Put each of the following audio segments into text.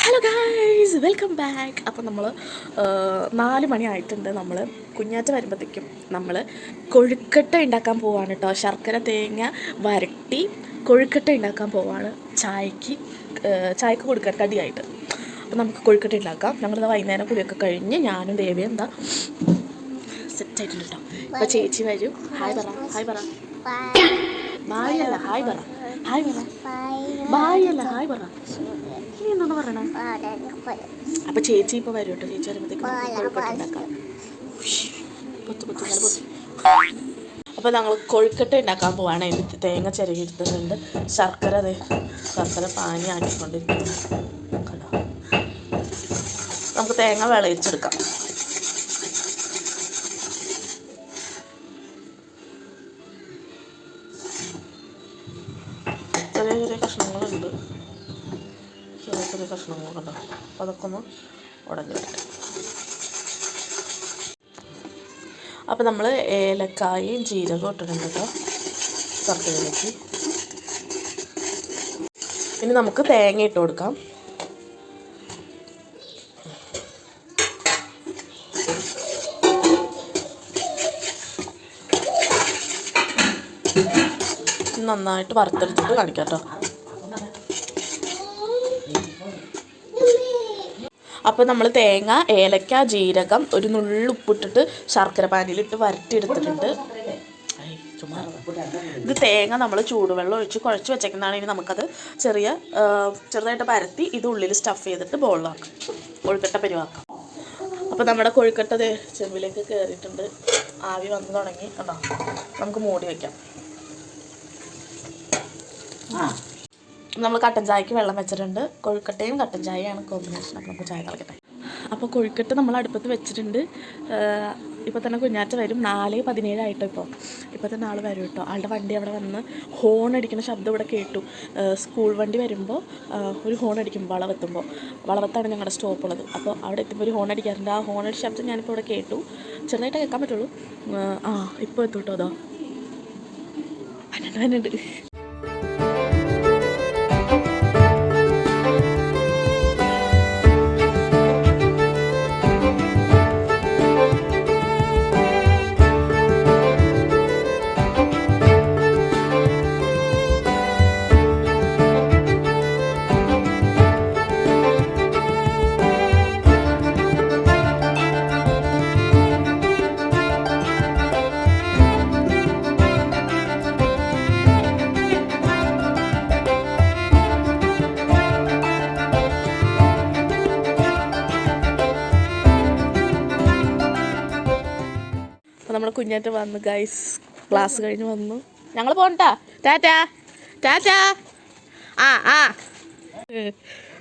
Hello guys, welcome back. അപ്പോൾ നമ്മൾ 4 മണി ആയിട്ടുണ്ട്. നമ്മൾ കുഞ്ഞാറ്റ വരുമ്പോഴത്തേക്കും നമ്മൾ കൊഴുക്കട്ട ഉണ്ടാക്കാൻ പോവാണ് കേട്ടോ. ശർക്കര തേങ്ങ വരട്ടി കൊഴുക്കട്ട ഉണ്ടാക്കാൻ പോവാണ് ചായക്ക് കൊടുക്കാൻ കടിയായിട്ട്. അപ്പോൾ നമുക്ക് കൊഴുക്കട്ട ഉണ്ടാക്കാം. ഞങ്ങളിത് വൈകുന്നേരം കുളിയൊക്കെ കഴിഞ്ഞ് ഞാനും ദേവിയും എന്താ സെറ്റായിട്ടുണ്ട് കേട്ടോ. ഇപ്പോൾ ചേച്ചി വരും. ഹായ് പറ, ഹായ് പറ. ബായ് അല്ല ഹായ് പറ, ഹായ് പറ. ബായ് അല്ല ഹായ് പറ. നീ എന്താ പറയണേ? അപ്പോൾ ചേച്ചി ഇപ്പോൾ വരും കേട്ടോ. ചേച്ചി വരുമ്പോഴത്തേക്കും കൊഴുക്കട്ട ഉണ്ടാക്കാം. അപ്പോൾ ഞങ്ങൾ കൊഴുക്കട്ട ഉണ്ടാക്കാൻ പോവാണ്. എനിക്ക് തേങ്ങ ചിരകി എടുത്തിട്ടുണ്ട്. ശർക്കര പാനി ആക്കിക്കൊണ്ടിരിക്കുന്നു. കണ്ടോ, നമുക്ക് തേങ്ങ വിളയിച്ചെടുക്കാം. ചെറിയ ചെറിയ കഷ്ണങ്ങളുണ്ട്, ചെറിയ കഷ്ണങ്ങൾ കണ്ടോ. അപ്പോൾ അതൊക്കെ ഒന്ന് ഉടഞ്ഞു വരട്ടെ. അപ്പോൾ നമ്മൾ ഏലക്കായും ജീരകം ഇട്ടിട്ടുണ്ട് കേട്ടോ ശർക്കരയിലേക്ക്. ഇനി നമുക്ക് തേങ്ങ ഇട്ട് കൊടുക്കാം. നന്നായിട്ട് വറുത്തെടുത്തിട്ട് കാണിക്കാം കേട്ടോ. അപ്പോൾ നമ്മൾ തേങ്ങ, ഏലക്ക, ജീരകം, ഒരു നുള്ളുപ്പിട്ടിട്ട് ശർക്കര പാനിയിലിട്ട് വരട്ടിയെടുത്തിട്ടുണ്ട്. ഇത് തേങ്ങ നമ്മൾ ചൂടുവെള്ളം ഒഴിച്ച് കുഴച്ച് വെച്ചേക്കുന്നതാണ്. ഇനി നമുക്കത് ചെറുതായിട്ട് പരത്തി ഇത് ഉള്ളിൽ സ്റ്റഫ് ചെയ്തിട്ട് ബോളിലാക്കാം, കൊഴുക്കട്ട പരിവാക്കാം. അപ്പോൾ നമ്മുടെ കൊഴുക്കട്ട ചെമ്പിലേക്ക് കയറിയിട്ടുണ്ട്. ആവി വന്ന് തുടങ്ങി കേട്ടോ. നമുക്ക് മൂടി വയ്ക്കാം. നമ്മൾ കട്ടൻ ചായക്ക് വെള്ളം വെച്ചിട്ടുണ്ട്. കൊഴുക്കട്ടയും കട്ടൻ ചായയാണ് കോമ്പിനേഷൻ. അപ്പോൾ നമുക്ക് ചായ തിളക്കട്ടെ. അപ്പോൾ കൊഴുക്കട്ട നമ്മൾ അടുപ്പത്ത് വെച്ചിട്ടുണ്ട്. ഇപ്പോൾ തന്നെ കുഞ്ഞാറ്റ വരും. 4:17 ആയിട്ടോ. ഇപ്പോൾ തന്നെ ആൾ വരും കേട്ടോ. ആളുടെ വണ്ടി അവിടെ വന്ന് ഹോൺ അടിക്കുന്ന ശബ്ദം ഇവിടെ കേട്ടു. സ്കൂൾ വണ്ടി വരുമ്പോൾ ഒരു ഹോൺ അടിക്കും വളവത്താണ് ഞങ്ങളുടെ സ്റ്റോപ്പുള്ളത്. അപ്പോൾ അവിടെ എത്തുമ്പോൾ ഒരു ഹോൺ അടിക്കാറുണ്ട്. ആ ഹോൺ അടിച്ച ശബ്ദം ഞാനിപ്പോൾ ഇവിടെ കേട്ടു. ചെറുതായിട്ട് കേൾക്കാൻ പറ്റുള്ളൂ. ഇപ്പോൾ എത്തും കേട്ടോ. അതോ വന്നിട്ട് നമ്മുടെ കുഞ്ഞാറ്റ വന്നു ഗൈസ്. ക്ലാസ് കഴിഞ്ഞ് വന്നു. ഞങ്ങൾ പോകണ്ടാ. ടാറ്റാ ടാറ്റാ.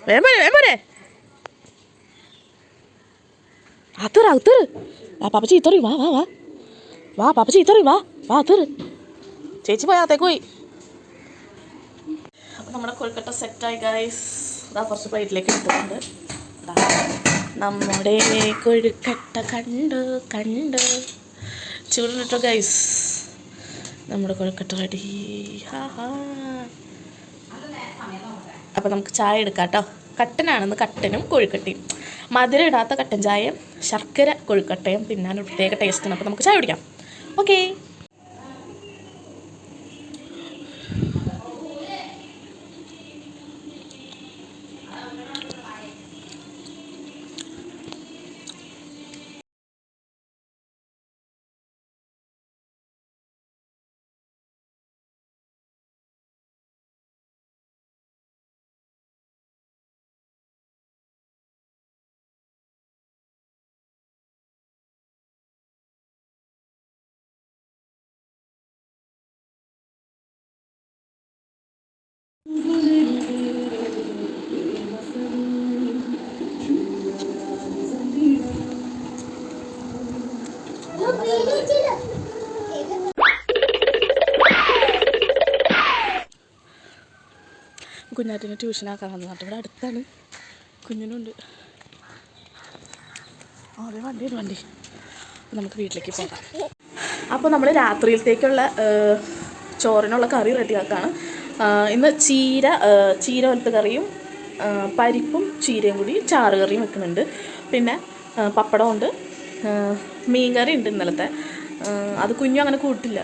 വേമ്പോരെ അത്തറ് പാപ്പ ചീത്തറി. വാ പാപ്പ ചീത്തറി. വാ അത്തറ്. ചേച്ചി പോയി അകത്തേക്ക് പോയി. അപ്പം നമ്മുടെ കൊഴുക്കട്ട സെറ്റായി ഗൈസ്. അതാ കുറച്ച് പ്ലേറ്റിലേക്ക് എടുത്തിട്ടുണ്ട്. നമ്മുടെ കൊഴുക്കട്ട കണ്ട് ചൂടിട്ടോ ഗൈസ്. നമ്മുടെ കൊഴുക്കട്ട റെഡി. അപ്പോൾ നമുക്ക് ചായ എടുക്കാം കേട്ടോ. കട്ടനാണെന്ന് കട്ടനും കൊഴുക്കട്ടയും. മധുരം ഇടാത്ത കട്ടൻ ചായയും ശർക്കര കൊഴുക്കട്ടയും തിന്നാൻ പ്രത്യേക ടേസ്റ്റാണ്. അപ്പോൾ നമുക്ക് ചായ കുടിക്കാം. ഓക്കേ. കുഞ്ഞാറ്റിനെ ട്യൂഷനാക്കാൻ വന്നതാട്ടോ. ഇവിടെ അടുത്താണ്. കുഞ്ഞിനുണ്ട്. അതെ വണ്ടി. നമുക്ക് വീട്ടിലേക്ക് പോകാം. അപ്പോൾ നമ്മൾ രാത്രിയിലത്തേക്കുള്ള ചോറിനുള്ള കറി റെഡിയാക്കാണ്. ഇന്ന് ചീര പോലത്തെ കറിയും പരിപ്പും ചീരയും കൂടി ചാറ് കറിയും വെക്കുന്നുണ്ട്. പിന്നെ പപ്പടമുണ്ട്, മീൻ കറി ഉണ്ട് ഇന്നലത്തെ. അത് കുഞ്ഞും അങ്ങനെ കൂട്ടില്ല.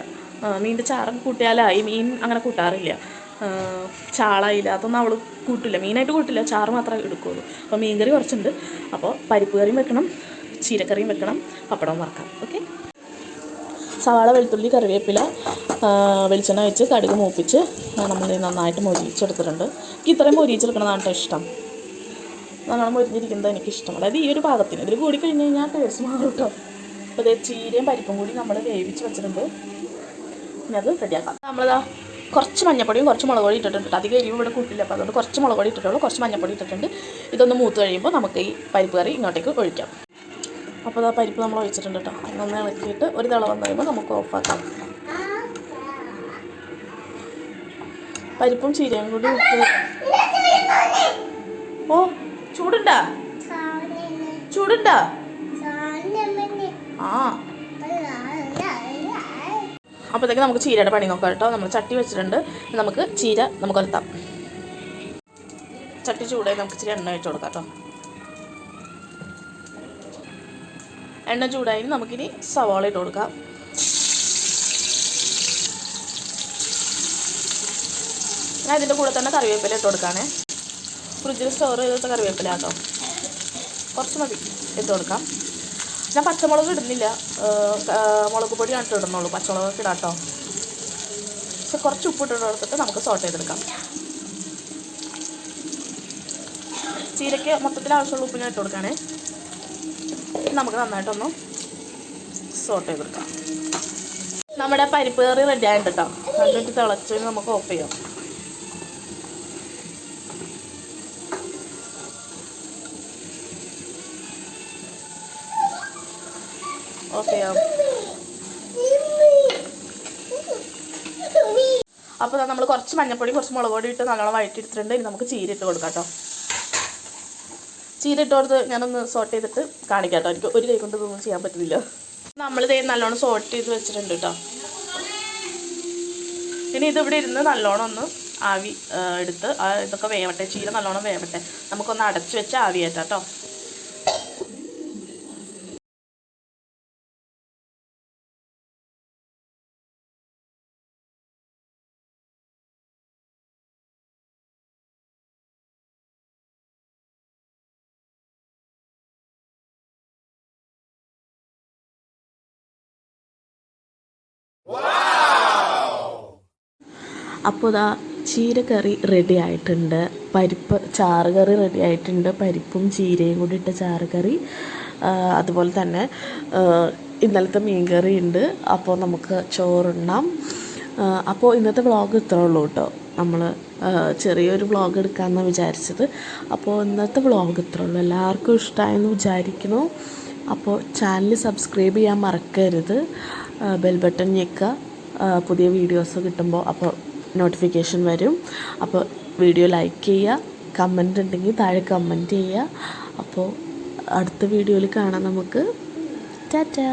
മീനിൻ്റെ ചാറൊക്കെ കൂട്ടിയാലായി. മീൻ അങ്ങനെ കൂട്ടാറില്ല. ചാളയില്ല അതൊന്നും അവൾ കൂട്ടില്ല, മീനായിട്ട് കൂട്ടില്ല, ചാറ് മാത്രമേ എടുക്കുകയുള്ളൂ. അപ്പോൾ മീൻ കറി കുറച്ചുണ്ട്. അപ്പോൾ പരിപ്പ് കറിയും വെക്കണം, ചീരക്കറിയും വെക്കണം, പപ്പടവും വറക്കാം. ഓക്കെ. സവാള, വെളുത്തുള്ളി, കറിവേപ്പില, വെളിച്ചെണ്ണ വെച്ച് കടുക് മൂപ്പിച്ച് നമ്മൾ നന്നായിട്ട് മൊരിച്ചെടുത്തിട്ടുണ്ട്. എനിക്ക് ഇത്രയും മൊരിച്ചെടുക്കണതാണ് കേട്ടോ ഇഷ്ടം. നല്ലോണം മൊരിഞ്ഞിരിക്കുന്നത് എനിക്കിഷ്ടം. അതായത് ഈ ഒരു പാകത്തിന്. ഇതിൽ കൂടി കഴിഞ്ഞ് കഴിഞ്ഞാൽ ടേസ്റ്റ് മാറും കേട്ടോ. അപ്പോൾ ഇതേ ചീരയും പരിപ്പും കൂടി നമ്മൾ വേവിച്ച് വെച്ചിട്ടുണ്ട്. പിന്നെ അത് റെഡിയാക്കാം. നമ്മളിതാ കുറച്ച് മഞ്ഞപ്പൊടിയും കുറച്ച് മുളക് പൊടി ഇട്ടിട്ടുണ്ട്. അധികം എരിവ് ഇവിടെ കൂട്ടില്ല, അപ്പോൾ അതുകൊണ്ട് കുറച്ച് മുളക് പൊടി ഇട്ടിട്ടുള്ളൂ, കുറച്ച് മഞ്ഞപ്പൊടി ഇട്ടിട്ടുണ്ട്. ഇതൊന്ന് മൂത്ത് കഴിയുമ്പോൾ നമുക്ക് ഈ പരിപ്പ് കറി ഇങ്ങോട്ടേക്ക് ഒഴിക്കാം. അപ്പോൾ ആ പരിപ്പ് നമ്മൾ ഒഴിച്ചിട്ടുണ്ട് കേട്ടോ. നന്നായി ഇളക്കിയിട്ട് ഒരു തിള വന്നു കഴിയുമ്പോൾ നമുക്ക് ഓഫാക്കാം. പരിപ്പും ചീരയും കൂടി ഇട്ട്. ഓ ചൂടുണ്ടാ? ചൂടുണ്ടാ? ആ. അപ്പോഴത്തേക്ക് നമുക്ക് ചീരയുടെ പണി നോക്കാം കേട്ടോ. നമ്മൾ ചട്ടി വെച്ചിട്ടുണ്ട്. നമുക്ക് ചീര നമുക്ക് ഒലത്താം. ചട്ടി ചൂടായി നമുക്ക് ഇച്ചിരി എണ്ണ ഒഴിച്ച് കൊടുക്കാം കേട്ടോ. എണ്ണ ചൂടായി നമുക്കിനി സവാള ഇട്ട് കൊടുക്കാം. ഞാൻ ഇതിൻ്റെ കൂടെ തന്നെ കറിവേപ്പില ഇട്ട് കൊടുക്കാനേ. ഫ്രിഡ്ജിൽ സ്റ്റോർ ചെയ്തിട്ട് കറിവേപ്പില കേട്ടോ. കുറച്ച് മതി ഇട്ട് കൊടുക്കാം. ഞാൻ പച്ചമുളക് ഇടുന്നില്ല, മുളക് പൊടിയാണ് ഇടുന്നുള്ളൂ. പച്ചമുളകൊക്കെ ഇടാം കേട്ടോ. പക്ഷെ കുറച്ച് ഉപ്പിട്ട് കൊടുത്തിട്ട് നമുക്ക് സോട്ട് ചെയ്തെടുക്കാം. ചീരയ്ക്ക് മൊത്തത്തിൽ ആവശ്യമുള്ള ഉപ്പ് ഞാൻ ഇട്ട് കൊടുക്കാനേ. നമുക്ക് നന്നായിട്ടൊന്ന് സോട്ട് ചെയ്തെടുക്കാം. നമ്മുടെ പരിപ്പ് കറി റെഡി ആയിട്ട് കേട്ടോ. നന്നായിട്ട് തിളച്ച് നമുക്ക് ഓഫ് ചെയ്യാം. ഓഫ് ചെയ്യാം. അപ്പോൾ നമ്മൾ കുറച്ച് മഞ്ഞപ്പൊടി കുറച്ച് മുളക് പൊടി ഇട്ട് നല്ലോണം വഴറ്റിയെടുത്തിട്ടുണ്ട്. ഇനി നമുക്ക് ചീര ഇട്ട് കൊടുക്കാം കേട്ടോ. ചീര ഇട്ട് കൊടുത്ത് ഞാനൊന്ന് സോട്ട് ചെയ്തിട്ട് കാണിക്കാം കേട്ടോ. എനിക്ക് ഒരു കൈ കൊണ്ട് ഇതൊന്നും ചെയ്യാൻ പറ്റുന്നില്ല. നമ്മളിത് നല്ലോണം സോട്ട് ചെയ്ത് വെച്ചിട്ടുണ്ട് കേട്ടോ. ഇനി ഇതിവിടെ ഇരുന്ന് നല്ലോണം ഒന്ന് ആവി എടുത്ത് ഇതൊക്കെ വേവട്ടെ. ചീര നല്ലോണം വേവട്ടെ. നമുക്കൊന്ന് അടച്ച് വെച്ച് ആവി കയറ്റാം കേട്ടോ. അപ്പോൾ ഇതാ ചീരക്കറി റെഡി ആയിട്ടുണ്ട്. പരിപ്പ് ചാറ് കറി റെഡി ആയിട്ടുണ്ട്. പരിപ്പും ചീരയും കൂടി ഇട്ട ചാറ് കറി. അതുപോലെ തന്നെ ഇന്നലത്തെ മീൻ കറി ഉണ്ട്. അപ്പോൾ നമുക്ക് ചോറുണ്ണാം. അപ്പോൾ ഇന്നത്തെ വ്ളോഗ് ഇത്രേ ഉള്ളൂ കേട്ടോ. നമ്മൾ ചെറിയൊരു വ്ളോഗ് എടുക്കാമെന്നാണ് വിചാരിച്ചത്. അപ്പോൾ ഇന്നത്തെ വ്ളോഗ് ഇത്രേ ഉള്ളൂ. എല്ലാവർക്കും ഇഷ്ടമായെന്ന് വിചാരിക്കുന്നു. അപ്പോൾ ചാനൽ സബ്സ്ക്രൈബ് ചെയ്യാൻ മറക്കരുത്. ബെൽ ബട്ടൺ ഞെക്കുക. പുതിയ വീഡിയോസ് കിട്ടുമ്പോൾ അപ്പോൾ നോട്ടിഫിക്കേഷൻ വരും. അപ്പോൾ വീഡിയോ ലൈക്ക് ചെയ്യുക, കമൻ്റ് ഉണ്ടെങ്കിൽ താഴെ കമൻറ്റ് ചെയ്യുക. അപ്പോൾ അടുത്ത വീഡിയോയിൽ കാണാം നമുക്ക്. ടാറ്റാ.